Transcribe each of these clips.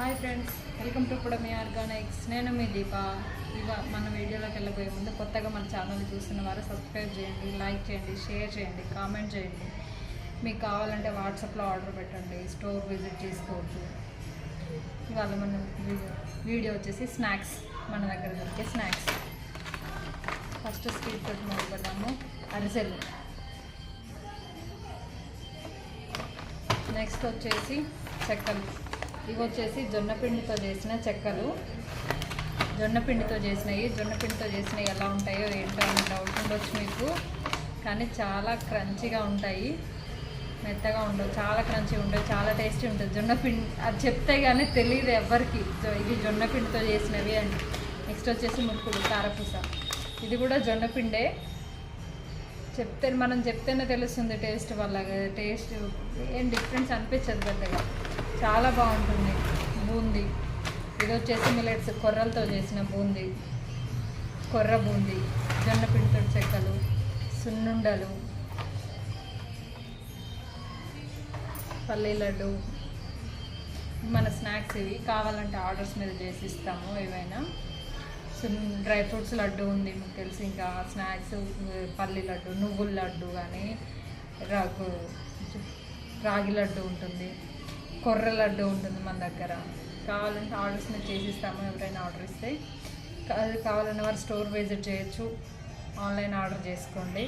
Hi friends, welcome to పుడమి Organics. నేను మీ దీప. మన వీడియోలోకి వెళ్ళబోయే ముందు కొత్తగా మన ఛానల్ చూస్తున్న వారు సబ్స్క్రైబ్ చేయండి, లైక్ చేయండి, షేర్ చేయండి, కామెంట్ చేయండి. మీకు కావాలంటే వాట్సాప్లో ఆర్డర్ పెట్టండి, స్టోర్ విజిట్ చేసుకోవచ్చు. ఇవాళ మన వీడియో వచ్చేసి స్నాక్స్, మన దగ్గర దొరికే స్నాక్స్. ఫస్ట్ స్వీట్ తోటి మొదలు పెడదాము. అరిసెలు. నెక్స్ట్ వచ్చేసి చెక్కలు. ఇవి వచ్చేసి జొన్నపిండితో చేసిన చెక్కలు. జొన్నపిండితో చేసినవి ఎలా ఉంటాయో ఏంటో అని డౌట్ ఉండొచ్చు మీకు, కానీ చాలా క్రంచీగా ఉంటాయి, మెత్తగా ఉండవు, చాలా క్రంచీ ఉంటాయి, చాలా టేస్టీ ఉంటుంది. జొన్నపిండి అది చెప్తే కానీ తెలియదు ఎవ్వరికి ఇది జొన్నపిండితో చేసినవి అని. నెక్స్ట్ వచ్చేసి మురుకులు, కారపూస. ఇది కూడా జొన్నపిండే, మనం చెప్తేనే తెలుస్తుంది టేస్ట్ వల్ల. టేస్ట్ ఏం డిఫరెన్స్ అనిపించదు పెద్దగా, చాలా బాగుంటుంది. బూందీ. ఇది వచ్చేసి మిల్లెట్స్, కొర్రలతో చేసిన బూందీ, కొర్ర బూందీ. జొన్నపిండితో చెక్కలు, సున్నుండలు, పల్లీ లడ్డు. మన స్నాక్స్ ఇవి. కావాలంటే ఆర్డర్స్ మీద చేసి ఇస్తాము ఏవైనా. డ్రై ఫ్రూట్స్ లడ్డు ఉంది మీకు తెలిసి, ఇంకా స్నాక్స్ పల్లి లడ్డు, నువ్వుల లడ్డు కానీ, రాగి లడ్డు ఉంటుంది, కొర్ర లడ్డు ఉంటుంది మన దగ్గర. కావాలంటే ఆర్డర్స్ మీద చేసిస్తాము ఎవరైనా ఆర్డర్ ఇస్తే. కావాలన్న వారు స్టోర్ విజిట్ చేయొచ్చు, ఆన్లైన్ ఆర్డర్ చేసుకోండి.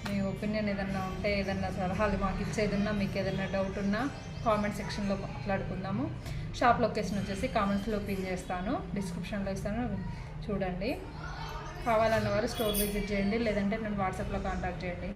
మీ ఒపీనియన్ ఏదన్నా ఉంటే, ఏదన్నా సలహాలు మాకు ఇచ్చేదన్నా, మీకు ఏదైనా డౌట్ ఉన్నా కామెంట్ సెక్షన్లో మాట్లాడుకుందాము. షాప్ లొకేషన్ వచ్చేసి కామెంట్స్లో పిన్ చేస్తాను, డిస్క్రిప్షన్లో ఇస్తాను, చూడండి. కావాలన్న వారు స్టోర్ విజిట్ చేయండి, లేదంటే నేను వాట్సాప్లో కాంటాక్ట్ చేయండి.